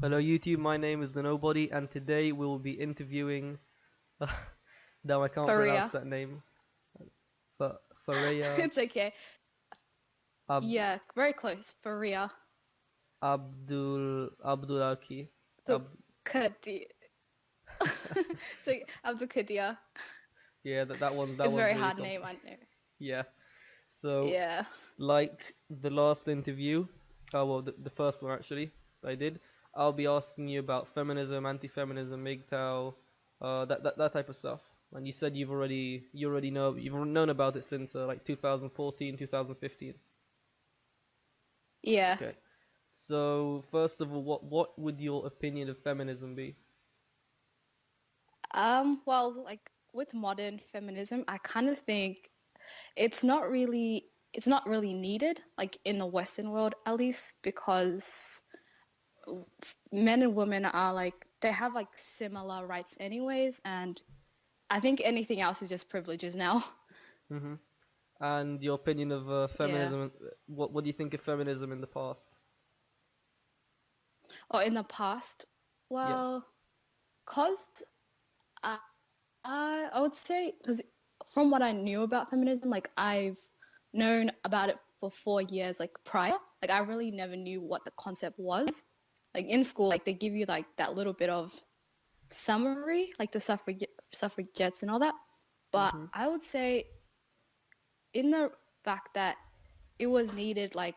Hello YouTube, my name is the Nobody, and today we will be interviewing. Damn, I can't pronounce Faria. that name. Fareya It's okay. Ab Yeah, very close. Faria. Abdulaki. So Ab Kadi. So Abdul Kadir. yeah, that It's a one's very really hard name, I complicated. know. Yeah. So Yeah. like the last interview, well the first one actually I did, I'll be asking you about feminism, anti-feminism, MGTOW, that type of stuff. And you said you already know you've known about it since like 2014, 2015. Yeah. Okay. So first of all, what would your opinion of feminism be? Well, like with modern feminism, I kind of think it's not really needed, like in the Western world at least, because men and women are like they have like similar rights anyways, and I think anything else is just privileges now. Hmm. And your opinion of Yeah. feminism? What do you think of feminism in the past? Or in the past, Yeah. well, cause I I would say because from what I knew about feminism, like I've known about it for 4 years, like prior. Like I really never knew what the concept was. Like in school, like they give you like that little bit of summary, like the suffragettes and all that. But Hmm. I would say in the fact that it was needed, like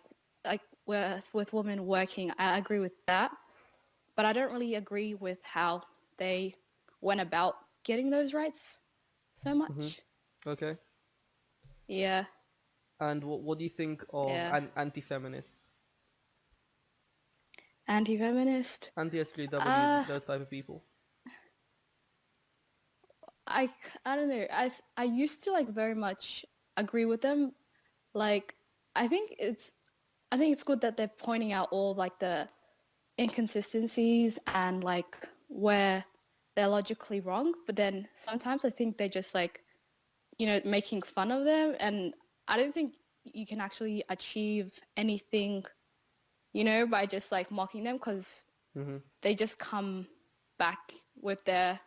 with women working, I agree with that. But I don't really agree with how they went about getting those rights so Hmm. much. Okay. Yeah, And what do you think of yeah. anti-feminists, Anti-feminist. anti-SJWs, Uh, those type of people? I I don't know. I used to like very much agree with them. Like I think it's I think it's good that they're pointing out all like the inconsistencies and like where they're logically wrong. But then sometimes I think they're just like making fun of them, and I don't think you can actually achieve anything by just like mocking them because Hmm. they just come back with their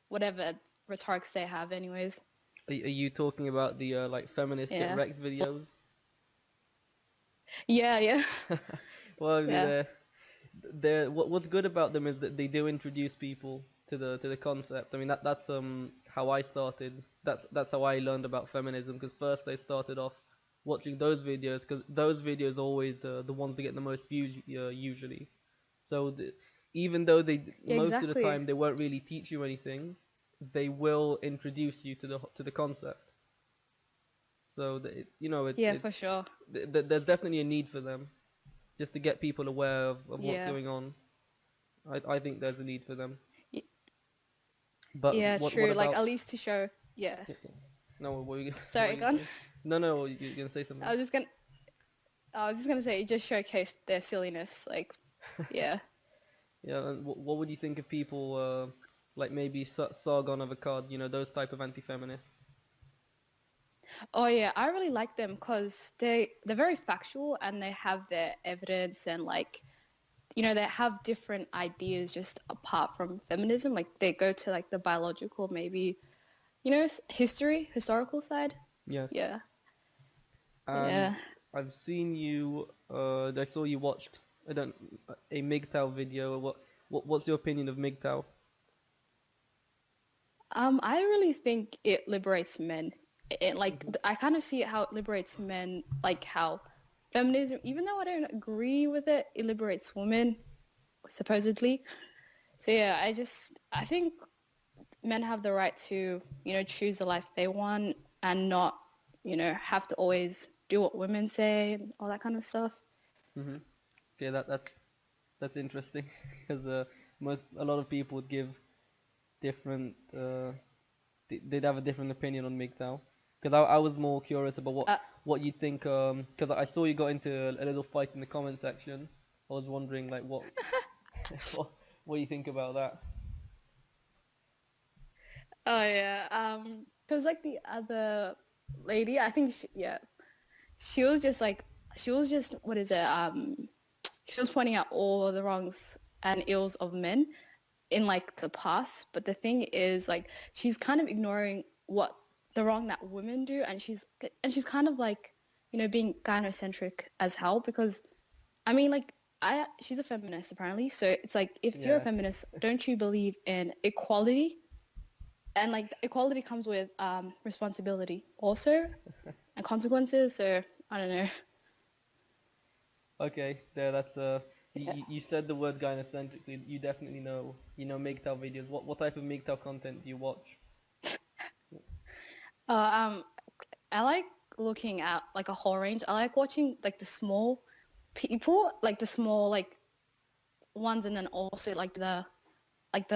whatever rhetorics they have anyways. Are you talking about the like feminists get Yeah. wrecked videos? Yeah, yeah. Well, Yeah. what's good about them is that they do introduce people to the concept. I mean that's how I started. That's how I learned about feminism. Because first I started off watching those videos because those videos are always the ones that get the most views usually. So even though they Yeah, most of the exactly. time they won't really teach you anything, they will introduce you to the concept. So that Yeah, for sure. there's definitely a need for them just to get people aware of what's Yeah. going on. I think there's a need for them. Y- But yeah, what true. Like about? at least to show. Yeah. Yeah, yeah. No, what were you what were Sorry, you gonna gone. say? No, you're gonna say I something. was just gonna. I was just gonna say it just showcased their silliness. Like, yeah. Yeah, and what would you think of people like maybe Sargon of Akkad, those type of anti-feminists? Oh yeah, I really like them because they're very factual and they have their evidence and like they have different ideas just apart from feminism. Like they go to like the biological, maybe historical side. Yes. Yeah, And yeah. I've seen you. I saw you watched I don't a MGTOW video. What's your opinion of MGTOW? I really think it liberates men. Hmm. I kind of see it how it liberates men, like how feminism, even though I don't agree with it, it liberates women supposedly. So yeah, I think men have the right to, choose the life they want and not, have to always do what women say and all that kind of stuff. Hmm. Okay, that's interesting because a lot of people would give different they'd have a different opinion on MGTOW. Because I was more curious about Uh, what you think. Because I saw you got into a little fight in the comment section. I was wondering like what what you think about that. oh yeah, because like the other lady, I think yeah, she was just like, she was just, what is it? She was pointing out all the wrongs and ills of men in like the past, but the thing is like she's kind of ignoring what the wrong that women do, and she's kind of like, you know, being gynocentric as hell, because I mean, like, she's a feminist apparently, so it's like, if you're a Yeah. feminist, don't you believe in equality? And like equality comes with responsibility also and consequences. So I don't know. Okay, there. That's Yeah. you said the word gynocentrically. You definitely know. You know MGTOW videos. What type of MGTOW content do you watch? Uh, um, I like looking at like a whole range. I like watching like the small people, like the small like ones, and then also like the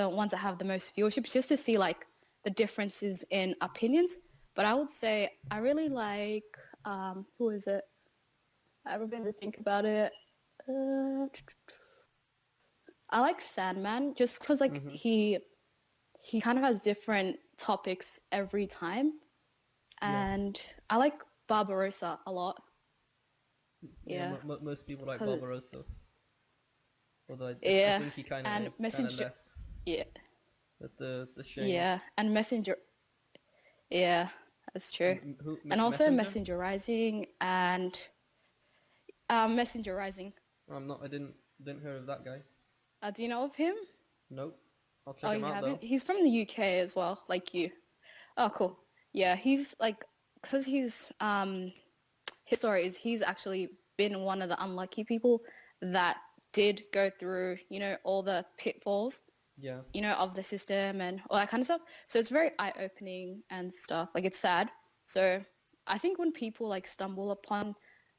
ones that have the most viewership, just to see like the differences in opinions. But I would say I really like who is it? I remember to think about it. Uh, I like Sandman just because like Mhm. he kind of has different topics every time, Yeah. and I like Barbarossa a lot. Yeah. Yeah, Most people like cause Barbarossa, although I yeah, think he and kind of Messenger. left. Yeah, That's the shame. yeah, and Messenger. Yeah, that's true. Who And also Messenger? Messenger Rising and Messenger Rising. I'm not. I didn't hear of that guy. Do you know of him? Nope. I'll check Oh, him you out though. haven't? He's from the UK as well, like you. Oh, cool. Yeah, he's like, because his story is he's actually been one of the unlucky people that did go through, you know, all the pitfalls, Yeah. you know, of the system and all that kind of stuff. So it's very eye-opening and stuff. Like, it's sad. So I think when people like stumble upon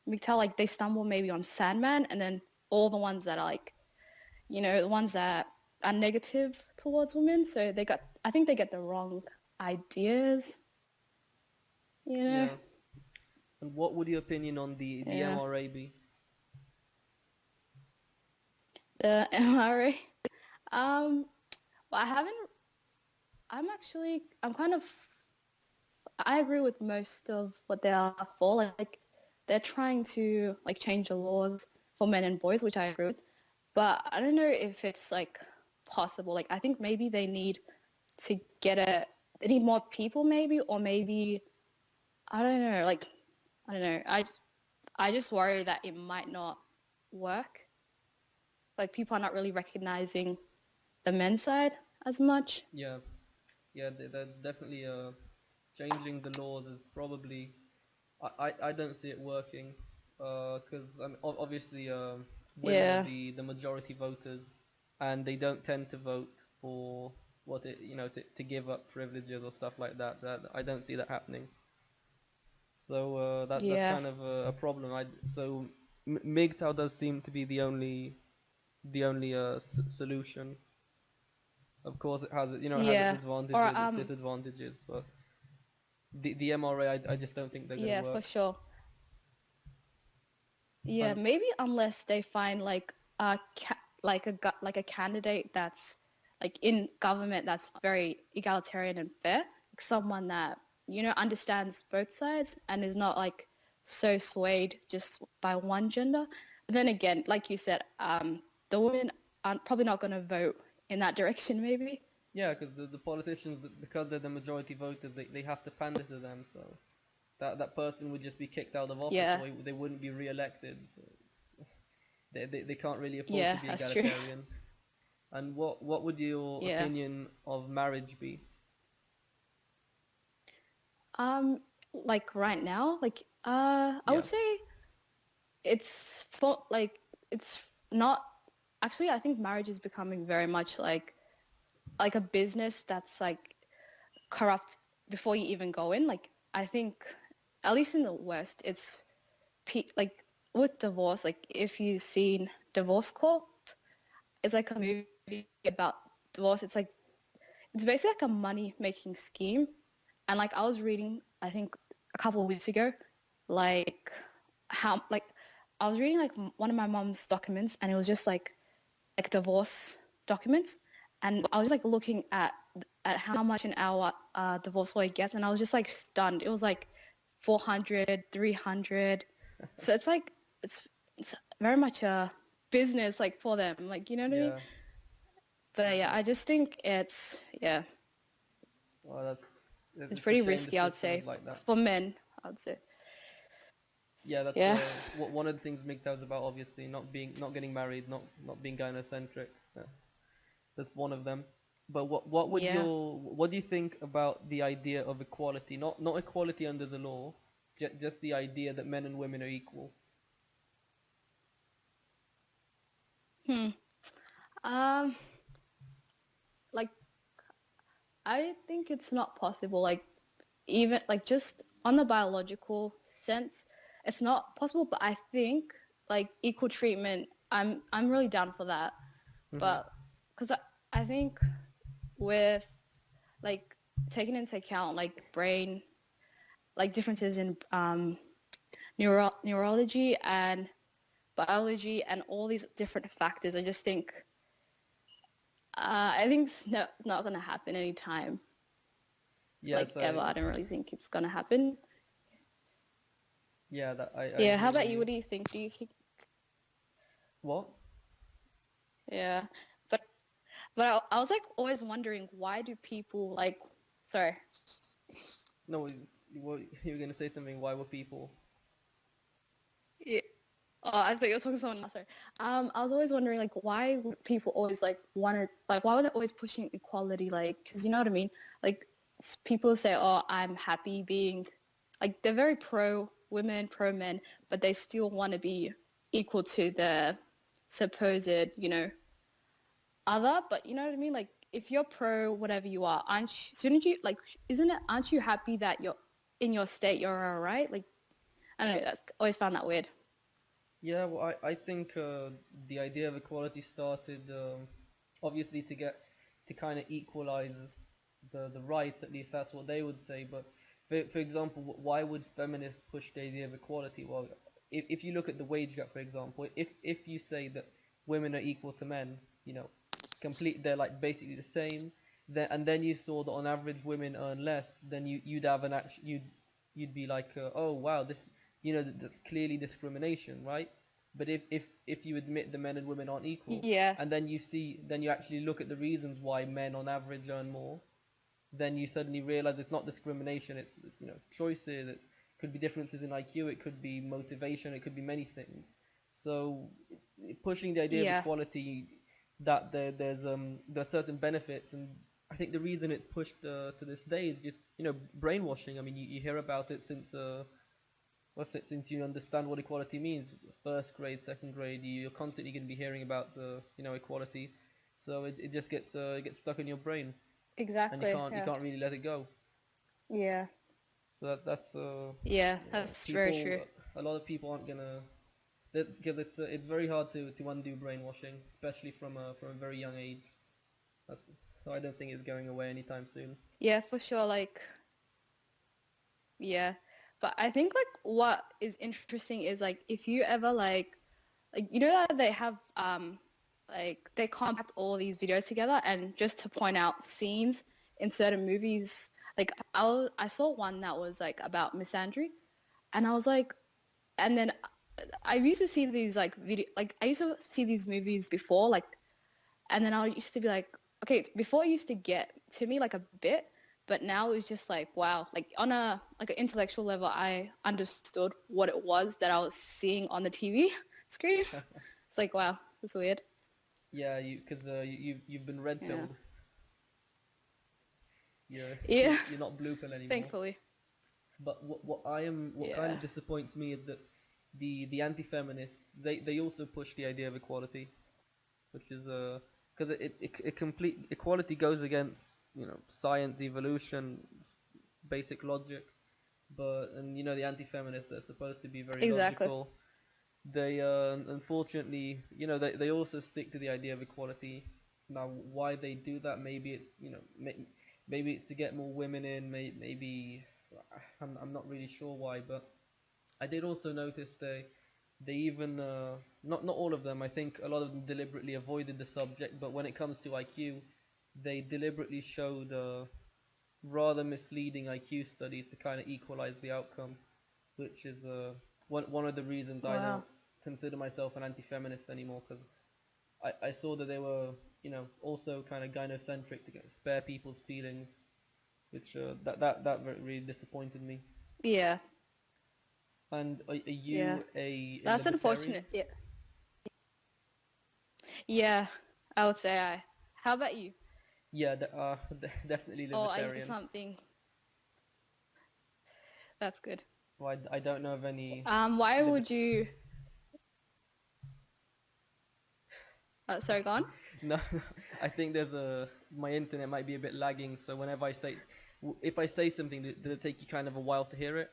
MGTOW, like they stumble maybe on Sandman, and then all the ones that are like, you know, the ones that are negative towards women. So I think they get the wrong ideas, you know? Yeah. And what would your opinion on the Yeah. MRA be? The MRA. Um, well, I'm kind of, I agree with most of what they are for. Like, they're trying to like change the laws for men and boys, which I agree with. But I don't know if it's like possible. Like, I think maybe to get they need more people maybe, or maybe, I don't know. Like, I don't know. I just worry that it might not work. Like, people are not really recognizing the men's side as much. Yeah. Yeah. They're definitely changing the laws is probably. I don't see it working. Because obviously women are Yeah. the majority voters, and they don't tend to vote for what it to give up privileges or stuff like that. That I don't see that happening. So that's Yeah. kind of a problem. So MGTOW does seem to be the only solution. Of course, it has its Yeah. Or advantages, its disadvantages, but the MRA I just don't think they're gonna yeah, for work. sure. Yeah, And maybe unless they find like like a candidate that's like in government that's very egalitarian and fair, like someone that, you know, understands both sides and is not like so swayed just by one gender. But then again, like you said, the women are probably not going to vote in that direction, maybe. yeah, because the politicians, because they're the majority voters, they have to pander to them. So that person would just be kicked out of office, Yeah, or they wouldn't be re-elected. So they can't really afford to yeah, be that's true. egalitarian. And what would your Yeah. opinion of marriage be? Like right now, like I Yeah, would say it's for like it's not actually. I think marriage is becoming very much like a business that's like corrupt before you even go in. Like, I think at least in the West, it's like with divorce. Like, if you've seen Divorce Court, it's like a movie about divorce. It's basically like a money making scheme. And like I was reading, I think a couple of weeks ago, like how like I was reading like one of my mom's documents, and it was just like divorce documents, and I was just like looking at how much an hour divorce lawyer gets, and I was just like stunned. It was like 400, 300. So it's like it's very much a business like for them, like, you know what I mean? Yeah. But yeah, Yeah. I just think it's, yeah, Well, it's it's a pretty shame the risky, I would system is say, like that. for men, I would say. Yeah, that's Yeah. one of the things MGTOW is about. Obviously, not getting married, not being gynocentric. That's one of them. But Yeah. what do you think about the idea of equality? Not equality under the law, just the idea that men and women are equal. Hmm. Um, like, I think it's not possible. Like, even like just on the biological sense, it's not possible. But I think like equal treatment, I'm really down for that. Hmm. But because I think with like taking into account like brain like differences in neurology and biology and all these different factors, I just think I think it's not gonna happen anytime like Yes, ever. I don't really think it's gonna happen. I Yeah. How agree with about you? you. What do you think? Do you think? What? Yeah. But I was like always wondering why do people like sorry. No, you were gonna say something. Why were people? Yeah. Oh, I thought you were talking to someone else. Sorry. I was always wondering like why would people always like want to like why were they always pushing equality like because you know what I mean like people say oh I'm happy being like they're very pro women pro men but they still want to be equal to the supposed other, but you know what I mean? Like if you're pro whatever you are, shouldn't you like isn't it aren't you happy that you're in your state you're all right? Like I don't know, that's always found that weird. Yeah, well, I think the idea of equality started obviously to kind of equalize the rights, at least that's what they would say. But for example, why would feminists push the idea of equality? Well, if you look at the wage gap, for example, if you say that women are equal to men, you know, they're like basically the same, and then you saw that on average women earn less, then you'd have an act you'd be like, oh wow, this that's clearly discrimination, right? But if you admit the men and women aren't equal, Yeah. and then you actually look at the reasons why men on average earn more, then you suddenly realize it's not discrimination. It's choices. It could be differences in IQ. It could be motivation. It could be many things. So pushing the idea of Yeah. equality, that there are certain benefits, and I think the reason it pushed to this day is just brainwashing. I mean, you hear about it since you understand what equality means. First grade, second grade, you're constantly going to be hearing about the equality. So it just gets stuck in your brain, and Exactly. you Yeah. can't really let it go. Yeah. So that's Yeah. yeah, That's very people. true. A lot of people aren't gonna, because it's very hard to undo brainwashing, especially from a very young age. That's, so I don't think it's going away anytime soon. Yeah, for sure. Like, yeah. But I think like what is interesting is like if you ever like you know that they have like they compact all these videos together and just to point out scenes in certain movies like I saw one that was like about misandry and I was like and then I used to see these like video like I used to see these movies before like and then I used to be like okay before it used to get to me like a bit but now it's just like wow like on a like an intellectual level I understood what it was that I was seeing on the TV screen. It's like, wow, that's weird. Yeah, because you've been red Yeah. pilled. You're Yeah, you're not blue pill anymore. thankfully. But what kind Yeah. of disappoints me is that the anti-feminists, they also push the idea of equality, which is because it complete equality goes against science, evolution, basic logic. But and the anti-feminists, they're supposed to be very Exactly. logical. They unfortunately, they also stick to the idea of equality. Now, why they do that? Maybe it's maybe it's to get more women in. Maybe I'm not really sure why, but I did also notice they even not all of them. I think a lot of them deliberately avoided the subject. But when it comes to IQ, they deliberately showed rather misleading IQ studies to kind of equalize the outcome, which is one of the reasons I Wow. don't. consider myself an anti-feminist anymore because I saw that they were, also kind of gynocentric to spare people's feelings, which that really disappointed me. Yeah. And are Yeah. you a That's libertarian? unfortunate. Yeah. Yeah. I would say I. How about you? Yeah, definitely Or are you libertarian. something? That's good. Well, I don't know of any Why liber- would you? Sorry, go on. No, I think my internet might be a bit lagging, so whenever if I say something, does it take you kind of a while to hear it?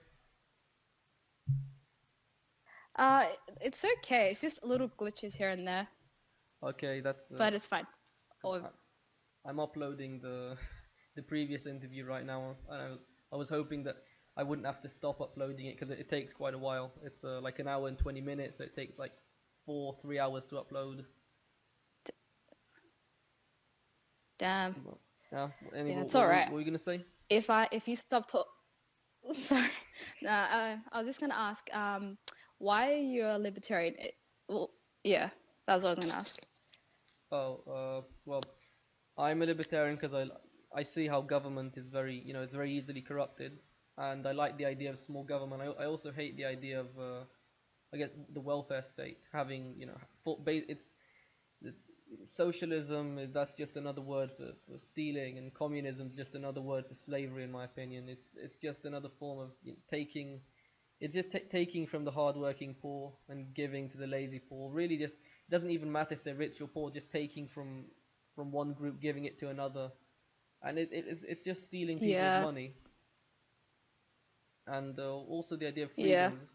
Uh, it's okay. It's just little glitches here and there, Okay, that's but it's fine. 'cause Or I'm uploading the the previous interview right now, and I was hoping that I wouldn't have to stop uploading it because it takes quite a while. It's like an hour and 20 minutes, so it takes like 3 hours to upload. damn. But, yeah. Anyway, Yeah, it's all right. what were you gonna say? If you stop talk, sorry. Nah, I was just gonna ask. Why are you a libertarian? Well, yeah, that's what I was gonna ask. Oh, well, I'm a libertarian because I see how government is it's very easily corrupted, and I like the idea of small government. I also hate the idea of I guess the welfare state having it's the- socialism. That's just another word for stealing, and communism is just another word for slavery, in my opinion. It's just another form of taking. It's just taking from the hardworking poor and giving to the lazy poor. Really, just it doesn't even matter if they're rich or poor. Just taking from one group, giving it to another, and it's just stealing people's Yeah, money. And also the idea of yeah, freedoms.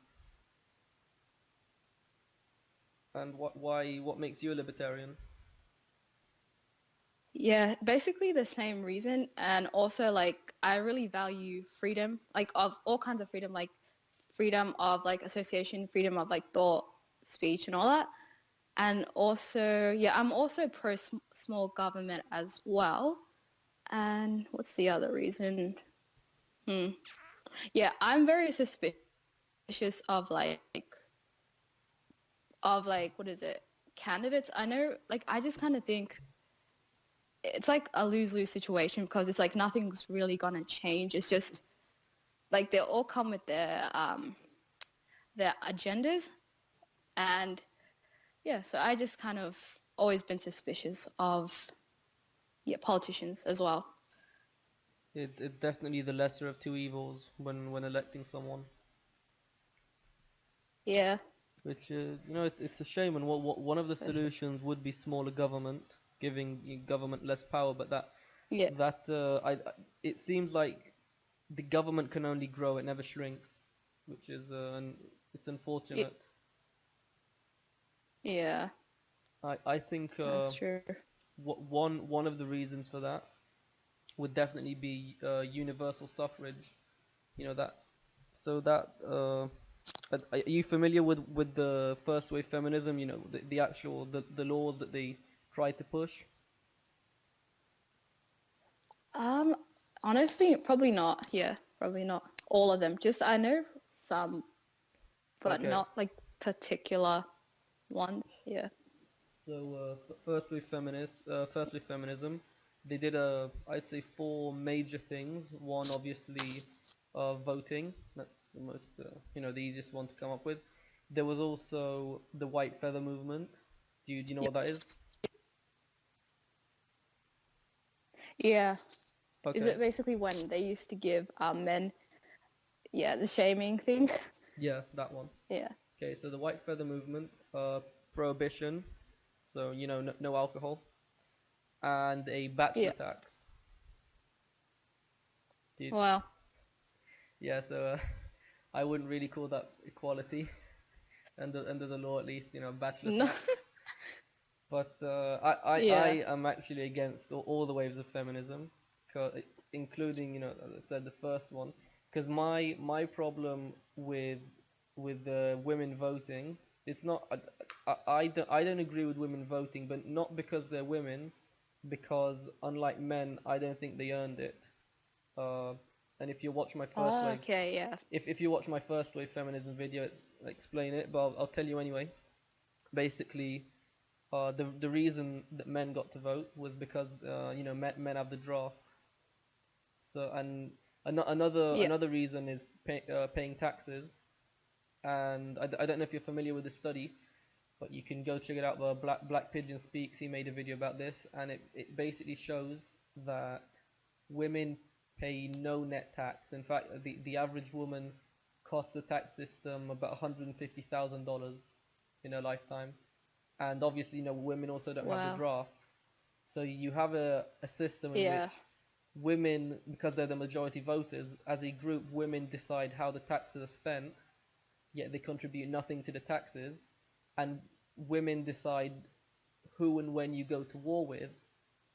And what makes you a libertarian? yeah. Basically the same reason, and also like I really value freedom, like of all kinds of freedom, like freedom of like association, freedom of like thought, speech, and all that. And also, yeah, I'm also pro small government as well. And what's the other reason? Hmm. Yeah, I'm very suspicious of like what is it? Candidates. I know, like I just kind of think it's like a lose-lose situation because it's like nothing's really gonna change. It's just like they all come with their agendas, and yeah, so I just kind of always been suspicious of yeah politicians as well. It's definitely the lesser of two evils when electing someone. Yeah, Which it's a shame. And what one of the solutions would be smaller government, giving government less power. But yeah, that it seems like the government can only grow; it never shrinks, which is it's yeah, unfortunate. yeah. I think That's true. one of the reasons for that would definitely be universal suffrage. You know that so that are you familiar with the first wave feminism? You know the actual the laws that they tried to push. Um, Honestly, probably not. Yeah, probably not all of them. Just I know some, but Okay, not like particular one. Yeah. so first wave feminism, they did I'd say four major things. One obviously, voting. That's the most the easiest one to come up with. There was also the white feather movement. Do you know what Yep. that is? Yeah. Is Okay, it basically when they used to give men, yeah, the shaming thing? yeah, that one. Yeah. Okay, so the white feather movement, prohibition, so no alcohol, and a bachelor Yeah. tax. Dude, Well, yeah, so I wouldn't really call that equality under the law, at least, bachelor no. tax. But I Yeah. am actually against all the waves of feminism, including, as I said, the first one, because my problem with women voting, it's not I don't agree with women voting, but not because they're women, because unlike men, I don't think they earned it. Uh, and if you watch my first Oh, wave, okay. Yeah. if you watch my first wave feminism video, I explain it, but I'll tell you anyway. basically, the reason that men got to vote was because men have the draft. So and Yeah. another reason is paying taxes. And I don't know if you're familiar with the study, but you can go check it out. The Black Pigeon Speaks. He made a video about this, and it basically shows that women pay no net tax. In fact, the average woman costs the tax system about $150,000 in her lifetime. And obviously, women also don't have the Wow. draft. So you have a system in Yeah. which women, because they're the majority voters, as a group, women decide how the taxes are spent, yet they contribute nothing to the taxes, and women decide who and when you go to war with,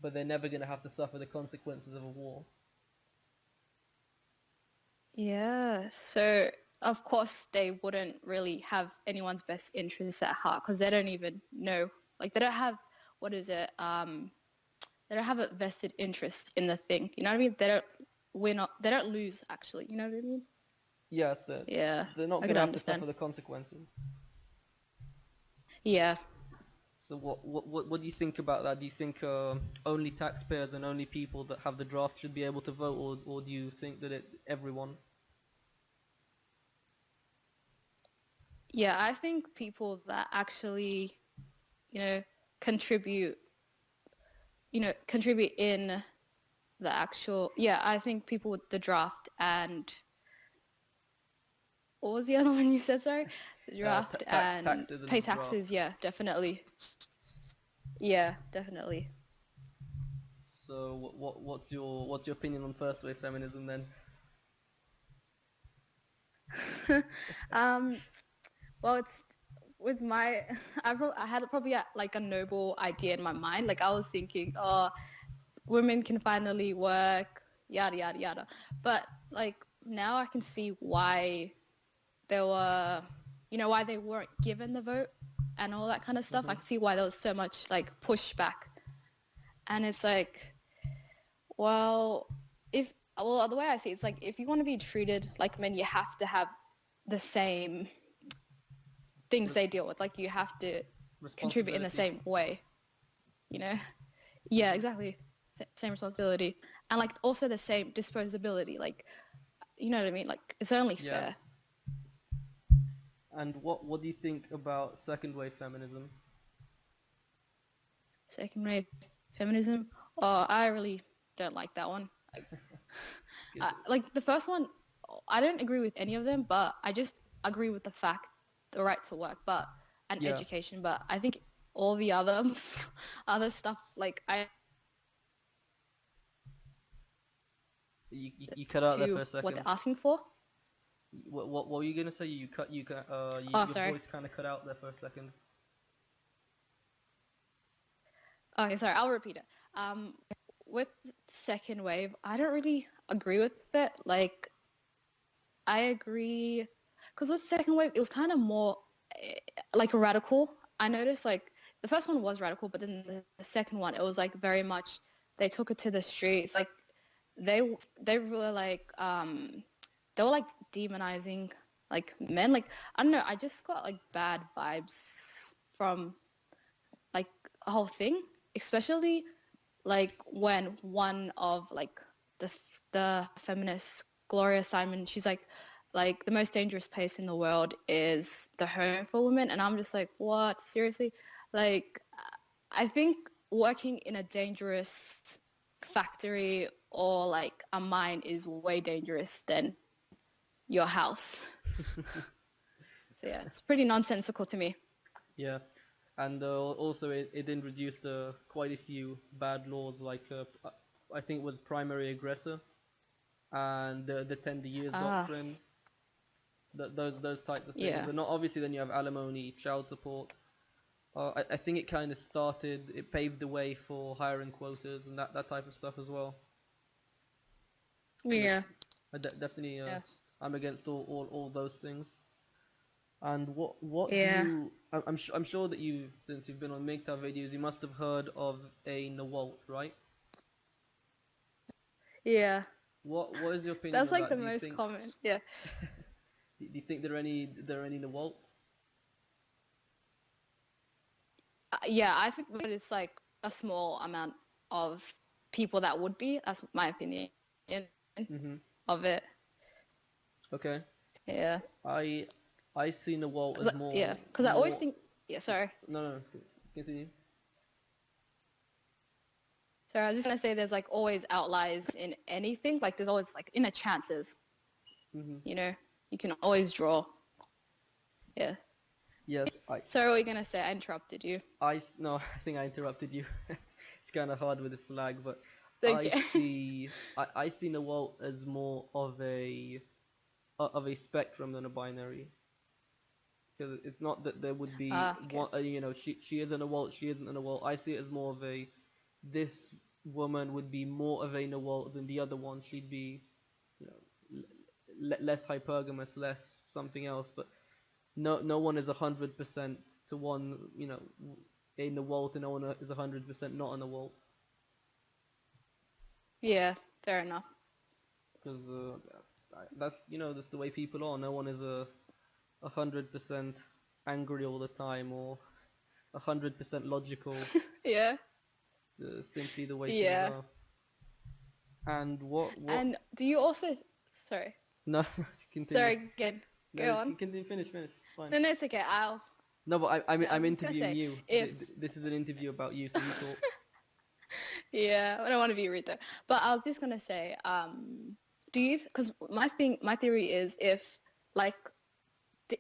but they're never going to have to suffer the consequences of a war. Yeah. So of course they wouldn't really have anyone's best interests at heart because they don't even know. Like they don't have what is it? They don't have a vested interest in the thing. You know what I mean? They don't win. They don't lose actually. You know what I mean? Yes, Yeah. they're not I going could to have to suffer understand. the consequences. Yeah. So what do you think about that? Do you think only taxpayers and only people that have the draft should be able to vote, or do you think that everyone? Yeah. I think people that actually, you know, contribute, contribute in the actual. Yeah. I think people with the draft and what was the other one you said? Sorry, the draft and Taxes pay and draft. taxes. Yeah, definitely. Yeah, definitely. So what's your opinion on first wave feminism then? um, well, it's with my, I had probably like a noble idea in my mind. Like I was thinking, oh, women can finally work, yada yada yada. But like now I can see why there were, why they weren't given the vote and all that kind of stuff. I Hmm. can see why there was so much like pushback, and it's like, well, the way I see it, it's like if you want to be treated like men, you have to have the same things Res- they deal with. Like you have to contribute in the responsibility. same way, you know? Yeah, Hmm. exactly. Same responsibility. And like also the same disposability. Like, you know what I mean? Like it's only Yeah. fair. And what do you think about second wave feminism? Second wave feminism. Oh, I really don't like that one. Because Like the first one, I don't agree with any of them, but I just agree with the fact, the right to work, but and yeah, education. But I think all the other other stuff, like I you cut out there for to a what second. they're asking for. What were you gonna say? Oh, Your sorry. voice kind of cut out there for a second. Okay, sorry. I'll repeat it. Um, with second wave, I don't really agree with it. Like I agree, because with second wave, it was kind of more eh, like radical. I noticed like the first one was radical, but then the second one, it was like very much they took it to the streets. Like they were like they were like demonizing like men. Like I don't know. I just got like bad vibes from like the whole thing, especially like when one of like the feminist Gloria Simon, she's like the most dangerous place in the world is the home for women, and I'm just like, what? Seriously? Like, I think working in a dangerous factory or like a mine is way dangerous than your house. So yeah, it's pretty nonsensical to me. Yeah, and also it introduced quite a few bad laws, like I think it was primary aggressor and the tender years Ah, doctrine. Those types of things. yeah. And not obviously then you have alimony, child support. I think it kind of started. It paved the way for hiring quotas and that type of stuff as well. And Yeah. definitely Yeah. I'm against all those things. And what do Yeah. you? I'm sure that you, since you've been on MGTOW videos, you must have heard of a Nawalt, right? Yeah. What is your opinion That's on like that? the most common. Yeah. Do you think there are any Nawalts? Yeah, I think that it's like a small amount of people that would be. That's my opinion Hmm. of it. Okay. Yeah, I I see Nawal because as I always more. think. Yeah, sorry. No, no, no. Continue. Sorry, I was just gonna say there's like always outliers in anything. Like there's always like inner chances. Hmm. You know, you can always draw. Yeah. Yes, So what are you gonna say? I interrupted you. no, I think I interrupted you. It's kind of hard with the slag, but It's okay. I see Nawal as more of a spectrum than a binary. Because it's not that there would be Okay. one, she is an Nawal, she isn't an Nawal. I see it as more of a, this woman would be more of a Nawal than the other one. She'd be, you know, less hypergamous, less something else. But no one is 100% to one, a Nawal to no one is 100% not a Nawal. Yeah, fair enough. Because that's the way people are. No one is 100% angry all the time or 100% logical. Yeah. Simply the way things Yeah. are. And what? And do you also? Sorry. No, continue. Sorry again. No, Go just on. continue. Finish. It's fine. No, no, it's okay. No, but No, I I'm was just gonna interviewing say you. if This is an interview about you, so you talk. yeah, I don't want to be rude though. But I was just gonna say, do you? Because my theory is if like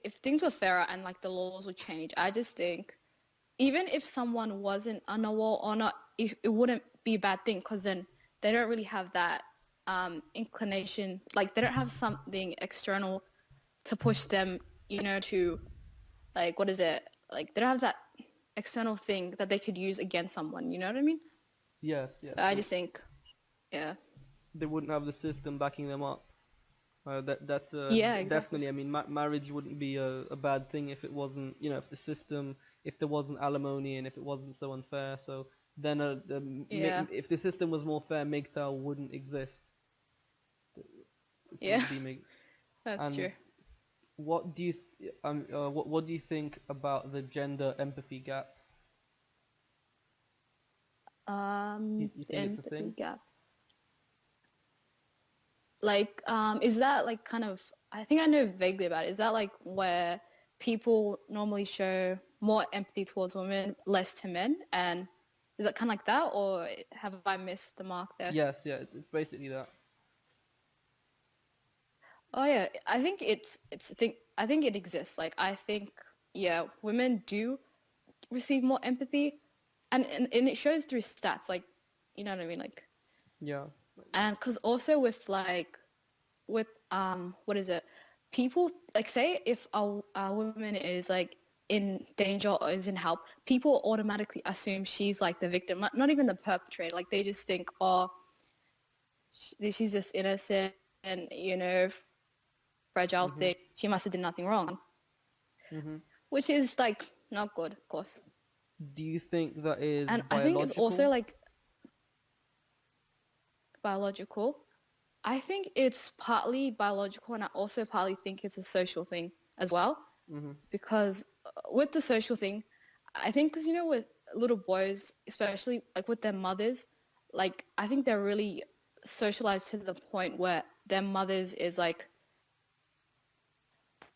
if things were fairer and like the laws would change, I just think even if someone wasn't on a wall or not, if it wouldn't be a bad thing because then they don't really have that inclination. Like they don't have something external to push them, to like what is it? Like they don't have that external thing that they could use against someone. You know what I mean? Yes, So yes. I just think, yeah, They wouldn't have the system backing them up. That's yeah, exactly. definitely. I mean, marriage wouldn't be a bad thing if it wasn't, if the system, if there wasn't alimony and if it wasn't so unfair. So then, Yeah, if the system was more fair, MGTOW wouldn't exist. This yeah, wouldn't be MGTOW. that's And true. what do you think about the gender empathy gap? You The think it's a thing? empathy gap. Like, is that like kind of? I think I know vaguely about it. Is that like where people normally show more empathy towards women, less to men, and is it kind of like that, or have I missed the mark there? Yes, yeah, it's basically that. Oh yeah, I think I think it exists. Like I think yeah, women do receive more empathy, and it shows through stats. Like you know what I mean, like Yeah. and because also with what is it? People like say if a woman is like in danger or is in help, people automatically assume she's like the victim, not even the perpetrator. Like they just think, oh, she's just innocent and fragile Mhm. thing. She must have done nothing wrong, Mhm. which is like not good, of course. Do you think that is And I think it's also biological? like biological. I think it's partly biological, and I also partly think it's a social thing as well. Mhm. Because with the social thing, I think because with little boys, especially like with their mothers, like I think they're really socialized to the point where their mothers is like see and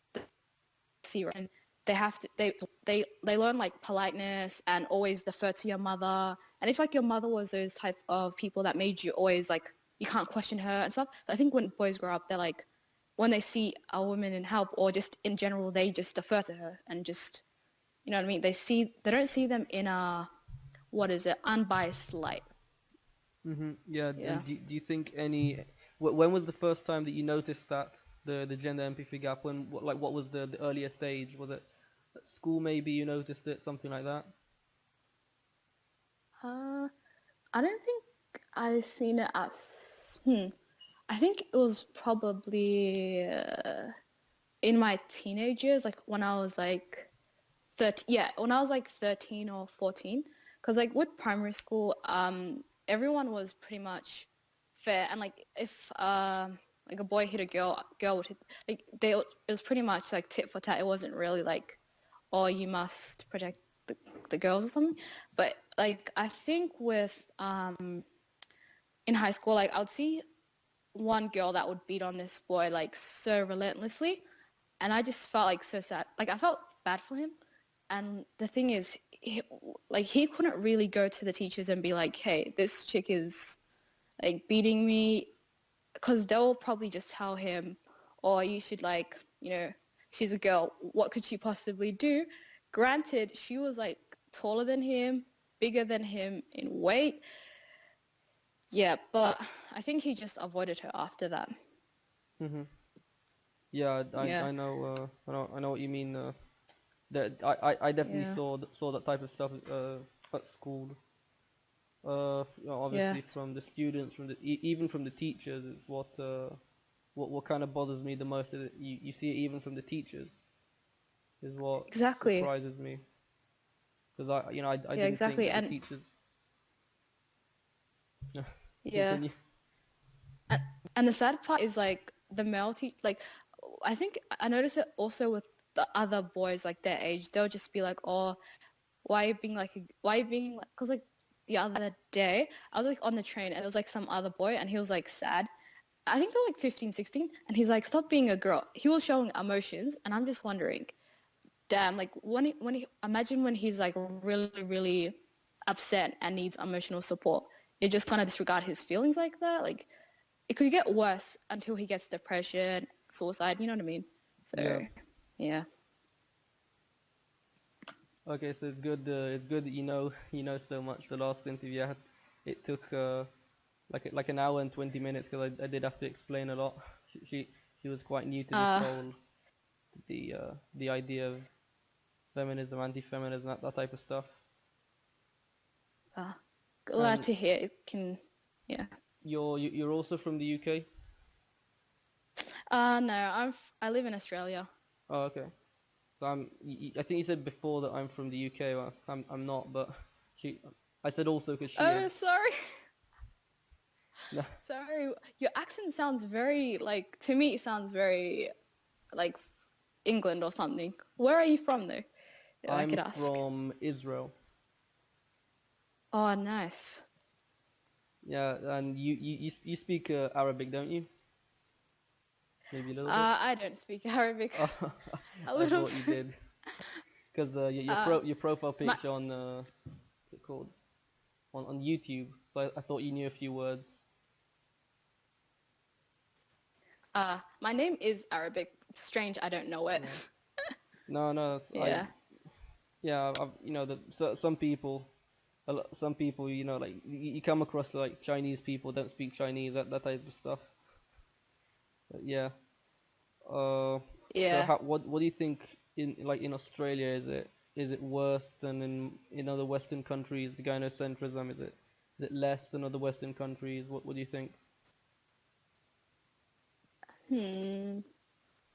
they have to they learn like politeness and always defer to your mother. And if like your mother was those type of people that made you always like you can't question her and stuff. So I think when boys grow up, they're like when they see a woman in help or just in general, they just defer to her and just you know what I mean? They don't see them in a what is it, unbiased light. Mhm. Yeah. Yeah. And do you think when was the first time that you noticed that the gender empathy gap? What was the earliest age? Was it at school maybe you noticed it, something like that? Uh, I don't think I seen it as I think it was probably in my teenage years, like when I was like 13, yeah, when I was like 13 or 14, because like with primary school, everyone was pretty much fair, and like if like a boy hit a girl would hit it was pretty much like tit for tat. It wasn't really like, oh, you must protect the girls or something. But like I think with in high school, like I would see one girl that would beat on this boy like so relentlessly, and I just felt like so sad. Like I felt bad for him. And the thing is, he couldn't really go to the teachers and be like, "Hey, this chick is like beating me," because they'll probably just tell him, "Or you should like, she's a girl. What could she possibly do?" Granted, she was like taller than him, bigger than him in weight. Yeah, but I think he just avoided her after that. Hmm. Yeah, Yeah, I know what you mean. That I definitely yeah, saw that type of stuff at school. yeah, Obviously from the students, from the even from the teachers, is what kind of bothers me the most. Is that you see it even from the teachers, is what exactly. surprises me. Because I Yeah, didn't think exactly. that the And teachers. yeah, Continue. and, and the sad part is like the male like I think I noticed it also with the other boys like their age. They'll just be like, "Oh, why are you being like?" Because like the other day I was like on the train and there was like some other boy and he was like sad. I think they're like 15, 16, and he's like, "Stop being a girl." He was showing emotions, and I'm just wondering, damn, like when he imagine when he's like really really upset and needs emotional support, you just kind of disregard his feelings like that. Like it could get worse until he gets depression, suicide. You know what I mean? Yeah. So yeah, Okay, so it's good. It's good that you know so much. The last interview I had, it took like an hour and 20 minutes because I did have to explain a lot. She was quite new to this uh, whole the idea of feminism, anti-feminism, that type of stuff. uh glad And to hear it can. Yeah. you're also from the UK? No, I live in Australia. Oh, okay. So I think you said before that I'm from the UK. Well, I'm not, but she. I said also because she Oh, is. sorry. No, Sorry. Your accent sounds very like to me it sounds very like England or something. Where are you from though? If I I'm could ask. from Israel. Oh, nice. Yeah, and you speak Arabic, don't you? Maybe a little bit. I don't speak Arabic. Oh, A I little thought you bit. did, because Uh, your profile my picture on what's it called, on YouTube. So I thought you knew a few words. my name is Arabic. It's strange I don't know it. Yeah. No, no. Yeah. Yeah. Some people, some people, like you come across like Chinese people don't speak Chinese, that type of stuff. But yeah. Uh, so Yeah. what do you think in Australia, is it worse than in other Western countries, the gynocentrism? Is it less than other Western countries? What do you think? Hmm.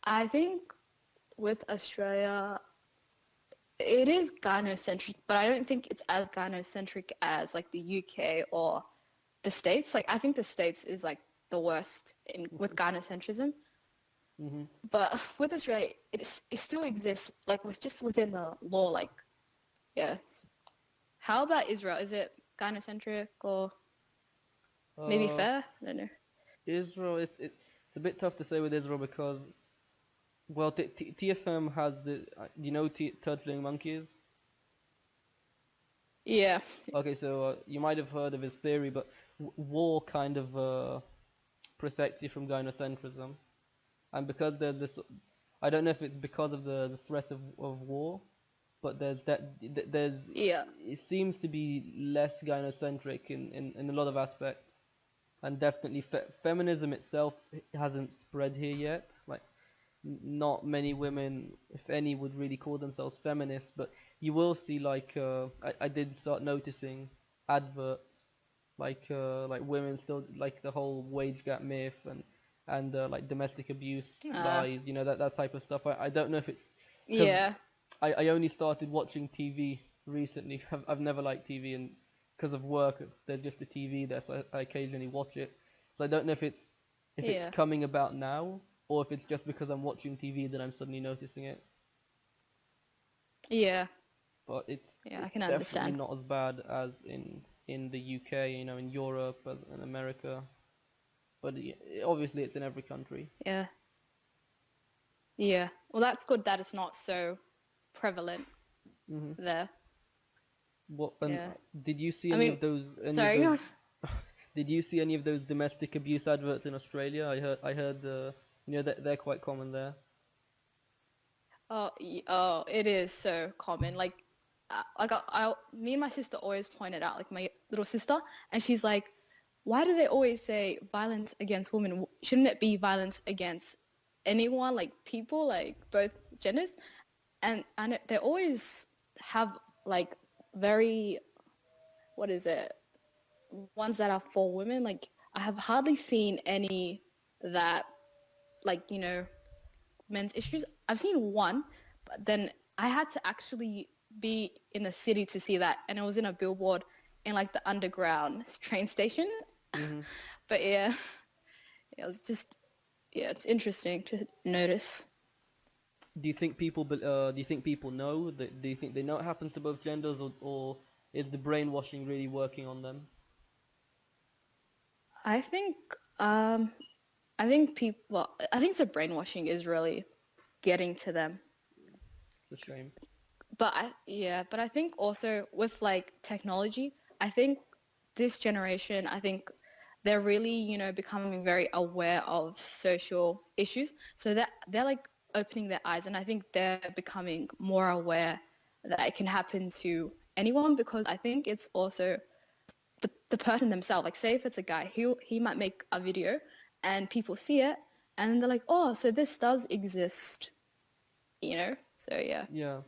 I think with Australia it is gynocentric, but I don't think it's as gynocentric as like the UK or the States. Like I think the States is like the worst in with gynocentrism. Hmm. But with Australia, it still exists like with just within the law. Like yeah. How about Israel? Is it gynocentric or maybe Uh, fair? I don't know. Israel, it's a bit tough to say with Israel because, well, TFM has you know turtling monkeys? Yeah. Okay, so you might have heard of his theory, but war kind of protects you from gynocentrism, and because there's this, I don't know if it's because of the threat of war, but there's Yeah. it seems to be less gynocentric in a lot of aspects, and definitely feminism itself hasn't spread here yet. Like not many women, if any, would really call themselves feminists, but you will see like I did start noticing adverts like women still like the whole wage gap myth and like domestic abuse Uh, lies, that type of stuff. I don't know if it's because yeah. I only started watching TV recently. I've never liked TV, and because of work there's just a TV there, so I occasionally watch it. So I don't know if it's Yeah. coming about now, or if it's just because I'm watching TV that I'm suddenly noticing it. Yeah. but Yeah, I it's can definitely understand. not as bad as in the UK, you know, in Europe and America. But obviously, it's in every country. Yeah. Yeah. Well, that's good that it's not so prevalent Hmm. there. What and Yeah. did you see I any mean, of those? Any of sorry. those? Did you see any of those domestic abuse adverts in Australia? I heard, you know, that they're quite common there. Oh, it is so common. Like, me and my sister always pointed out, like my little sister, and she's like, why do they always say violence against women? Shouldn't it be violence against anyone, like people, like both genders? And they always have like very, what is it, ones that are for women. Like I have hardly seen any that, like, men's issues. I've seen one, but then I had to actually be in a city to see that, and it was in a billboard in like the underground train station. Hmm. But yeah, it was just, yeah, it's interesting to notice. Do you think people know? Do you think they know it happens to both genders, or is the brainwashing really working on them? I think um I think people, well, I think the brainwashing is really getting to them. It's a shame. But I think also with like technology, I think this generation, I think they're really, becoming very aware of social issues. So that they're like opening their eyes, and I think they're becoming more aware that it can happen to anyone, because I think it's also the person themselves. Like say if it's a guy, he might make a video and people see it and they're like, oh, so this does exist, So yeah, Yeah,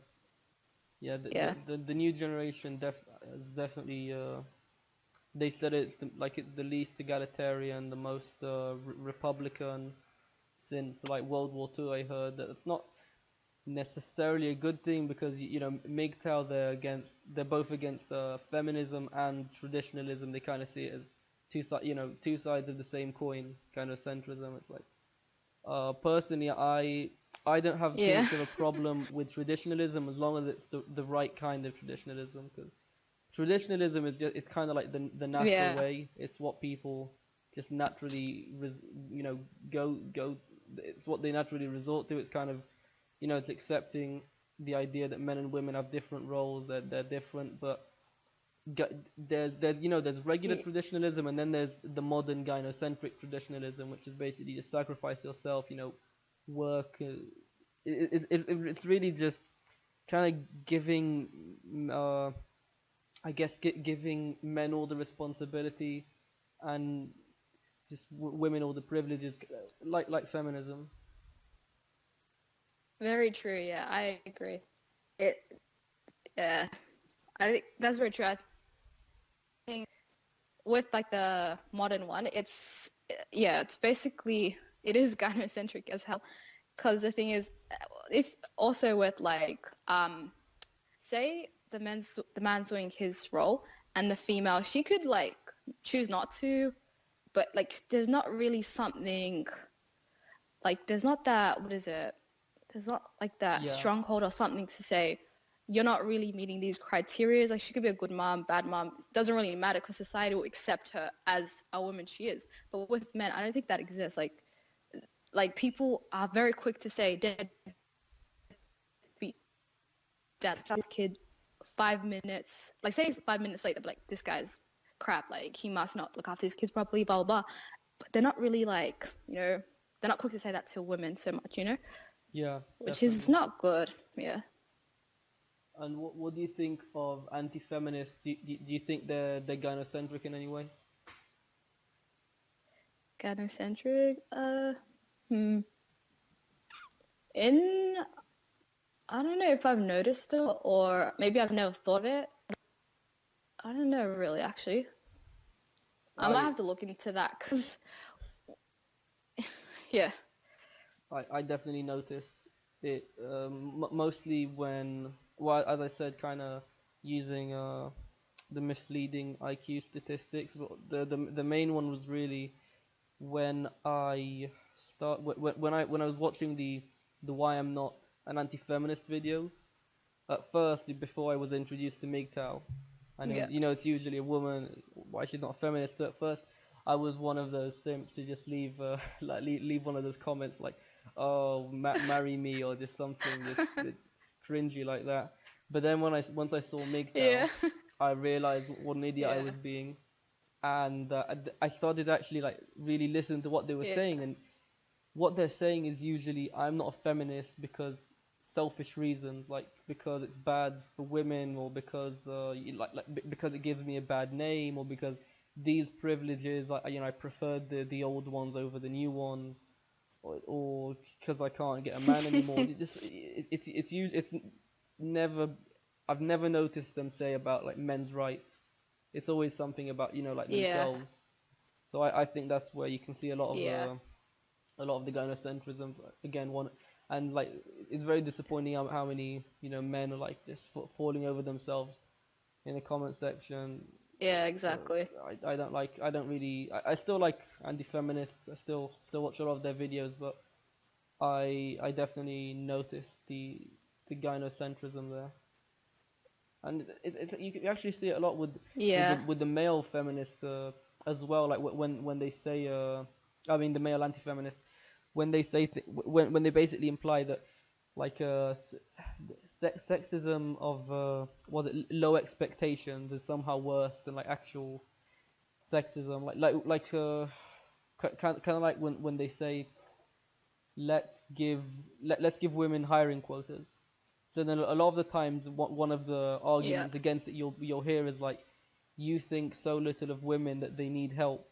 yeah. yeah. The new generation is definitely. They said it's the least egalitarian, the most republican since like World War II. I heard that it's not necessarily a good thing because you know MGTOW they're both against feminism and traditionalism. They kind of see it as two sides of the same coin, kind of centrism. It's like personally I don't have too Yeah. much of a problem with traditionalism as long as it's the right kind of traditionalism, because traditionalism is just, it's kind of like the natural Yeah. way. It's what people just naturally you know go it's what they naturally resort to. It's kind of, you know, it's accepting the idea that men and women have different roles, that they're different, but there's you know there's regular Yeah. traditionalism, and then there's the modern gynocentric traditionalism, which is basically just sacrifice yourself, you know, work. It's really just kind of giving, I guess, giving men all the responsibility and just women all the privileges, like feminism. Very true. Yeah, I agree. It, yeah, I think that's very true. I think with like the modern one, yeah, it's basically, it is gynocentric as hell. Because the thing is, if also with like, say the man's doing his role, and the female, she could like choose not to, but like there's not really something, like there's not that, what is it, there's not like that Yeah, stronghold or something to say you're not really meeting these criteria. Like she could be a good mom, bad mom, it doesn't really matter because society will accept her as a woman she is. But with men, I don't think that exists. Like people are very quick to say dad, dad, this kid 5 minutes, like say it's 5 minutes later, but like this guy's crap, like he must not look after his kids properly, blah blah blah. But they're not really like, they're not quick to say that to women so much, yeah, which is definitely. not good. Yeah. And what do you think of anti-feminists? Do you think they're gynocentric in any way? Gynocentric. Hmm. In I don't know if I've noticed it, or maybe I've never thought it. I don't know really, actually. I might I have to look into that because, yeah, I definitely noticed it, mostly when, well, as I said, kind of using the misleading IQ statistics. But the main one was really when when I was watching the Why I'm Not an Anti-Feminist video. at first, before I was introduced to MGTOW, and Yeah. it's usually a woman. Why she's not a feminist? So at first, I was one of those simps to just leave like leave one of those comments like, "Oh, marry me," or just something just cringy like that. But then once I saw MGTOW, Yeah. I realized what an idiot I Yeah. was being, and I started actually like really listen to what they were Yeah. saying, and what they're saying is usually I'm not a feminist because selfish reasons, like because it's bad for women, or because because it gives me a bad name, or because these privileges, I preferred the old ones over the new ones, or because I can't get a man anymore. It's never I've never noticed them say about like men's rights. It's always something about like Yeah. themselves. So I think that's where you can see Yeah. a lot of the gynocentrism again. One and like it's very disappointing how many men are like just falling over themselves in the comment section. Yeah. So Exactly. I don't really I still like anti-feminists. I still watch a lot of their videos, but I definitely noticed the gynocentrism there, and you can actually see it a lot Yeah. with the male feminists as well. Like when they say I mean the male anti-feminists, when they say when they basically imply that like sexism of was it low expectations is somehow worse than like actual sexism, kind of like when they say let's give let's give women hiring quotas. So then a lot of the times, one of the Yeah. arguments against it you'll hear is like, you think so little of women that they need help.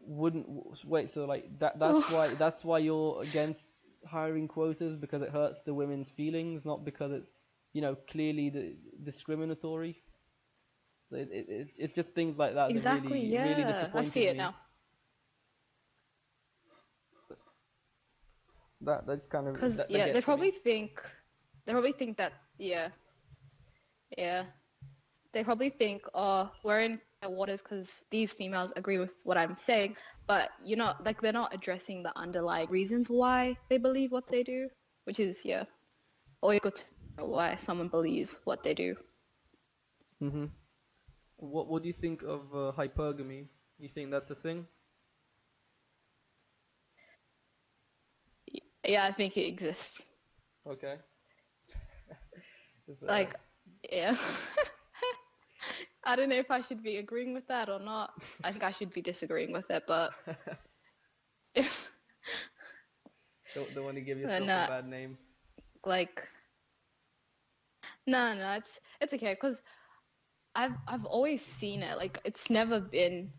Wouldn't wait. So like that's why you're against hiring quotas, because it hurts the women's feelings, not because it's clearly discriminatory. So it's just things like that that Exactly. really Yeah. I see disappointed it me. now. That's kind of Cause that yeah, gets to me. they probably think that yeah, they probably think, oh, we're in the waters because these females agree with what I'm saying, but you're not like they're not addressing the underlying reasons why they believe what they do, which is always good to know why someone believes what they do. hmm what do you think of hypergamy? You think that's a thing? Yeah, I think it exists. Okay. Is, Like, yeah. I don't know if I should be agreeing with that or not. I think I should be disagreeing with it, but don't want to give yourself a no, bad name. like no, it's okay because I've always seen it. Like it's never been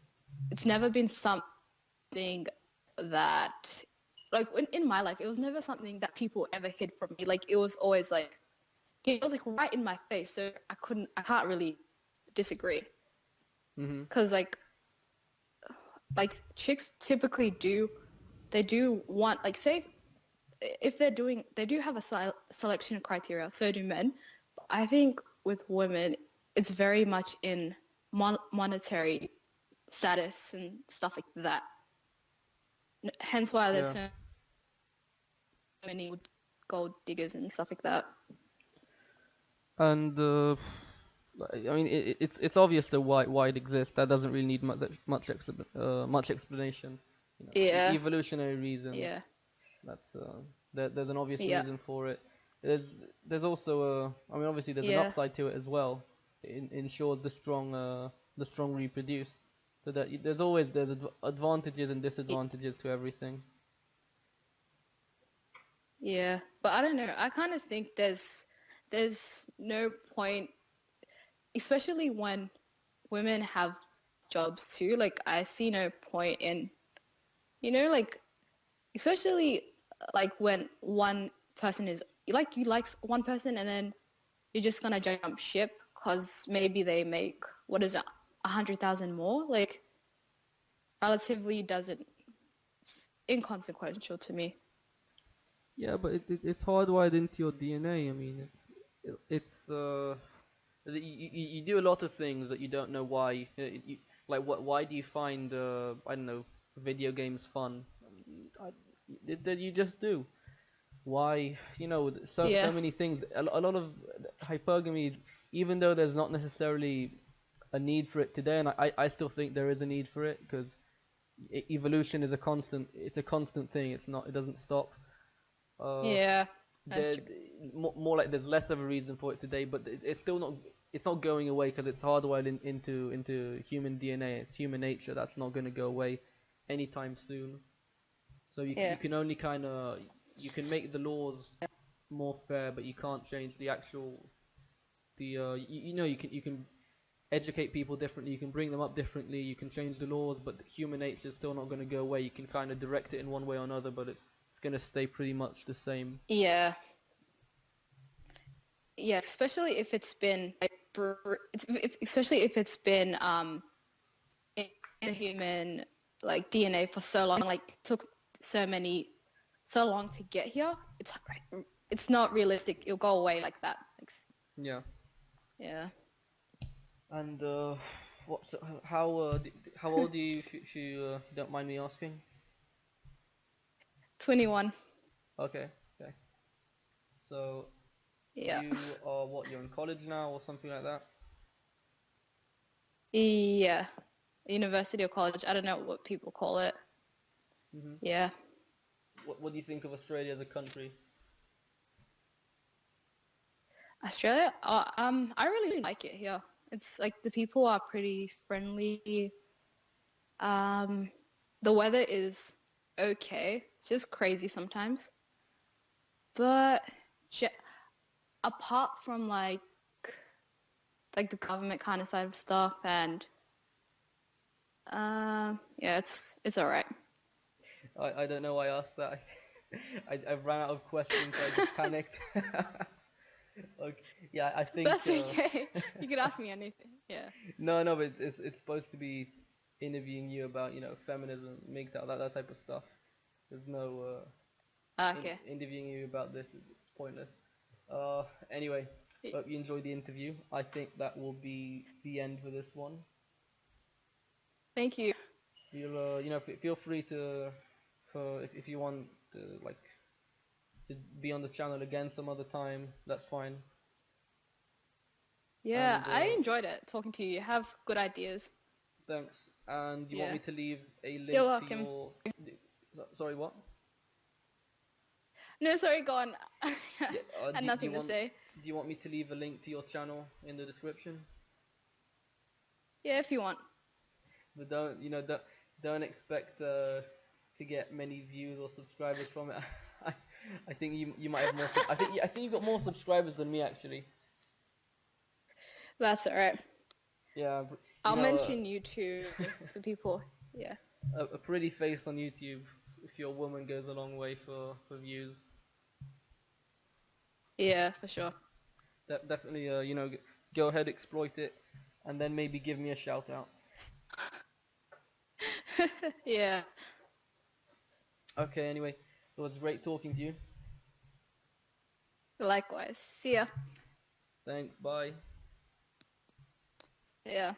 something that like in my life it was never something that people ever hid from me. Like it was always like it was like right in my face, so I can't really disagree Mhm. because like chicks typically they do want like say if they do have a selection criteria, so do men. I think with women it's very much in monetary status and stuff like that, hence why there's Yeah. so many gold diggers and stuff like that. And I mean, it's obvious the why it exists. That doesn't really need much explanation. Yeah, Evolutionary reasons. yeah, That's there's an obvious yeah, reason for it. There's there's also I mean, obviously there's an yeah, upside to it as well. It ensures the strong reproduce. So that there's advantages and disadvantages to everything. yeah. But I don't know, I kind of think there's no point, especially when women have jobs too. Like I see no point in, like especially like when one person is like you like one person and then you're just gonna jump ship because maybe they make what is it 100,000 more. Like relatively doesn't it's inconsequential to me. Yeah, but it's hardwired into your DNA. I mean, it's you do a lot of things that you don't know why. Like why do you find I don't know, video games fun? I, that you just do. Why? So Yeah. many things. A lot of hypergamy, even though there's not necessarily a need for it today, and I still think there is a need for it because evolution is a constant. It's a constant thing. It's not. It doesn't stop. Uh, Yeah. That's there true. more like there's less of a reason for it today, but it's still not. It's not going away because it's hardwired into human DNA. It's human nature. That's not going to go away anytime soon. So you Yeah. can only kind of you can make the laws more fair, but you can't change the actual you can educate people differently, you can bring them up differently, you can change the laws, but human nature is still not going to go away. You can kind of direct it in one way or another, but it's going to stay pretty much the same. Yeah. Yeah. Especially if it's been like, especially if it's been in the human like DNA for so long, like took so many so long to get here. It's not realistic. It'll go away like that. Yeah. Yeah. And what's how old are you if you don't mind me asking? 21. Okay. Okay. So Yeah. you are what? You're in college now or something like that? Yeah. University or college. I don't know what people call it. hmm Yeah. What do you think of Australia as a country? Australia, I really like it here. It's like the people are pretty friendly. Um, the weather is okay. It's just crazy sometimes. But ge- apart from like the government kind of side of stuff and yeah, it's all right. I don't know why I asked that. I ran out of questions, so I just panicked. Okay. Yeah, I think That's okay. You could ask me anything. Yeah. no, but it's supposed to be interviewing you about, feminism, MGTOW, that type of stuff. There's no Okay. interviewing you about this. It's pointless. Anyway, hope you enjoyed the interview. I think that will be the end for this one. Thank you. You'll feel free to for if you want to like to be on the channel again some other time. That's fine. Yeah, And I enjoyed it talking to you. You have good ideas. thanks. And you want Yeah. me to leave a You're link to welcome. your? Sorry, what? No, sorry, go on. I Yeah. had Do you nothing to want say. me to leave a link to your channel in the description? Yeah, if you want. But don't expect to get many views or subscribers from it. I, I think you might have more. I think you've got more subscribers than me actually. That's all right. Yeah, you I'll know, mention you to the people. Yeah. a pretty face on YouTube. If you're a woman, goes a long way for views. Yeah, for sure. Definitely, go ahead, exploit it, and then maybe give me a shout out. Yeah. Okay, anyway, it was great talking to you. Likewise. See ya. Thanks, bye. Yeah.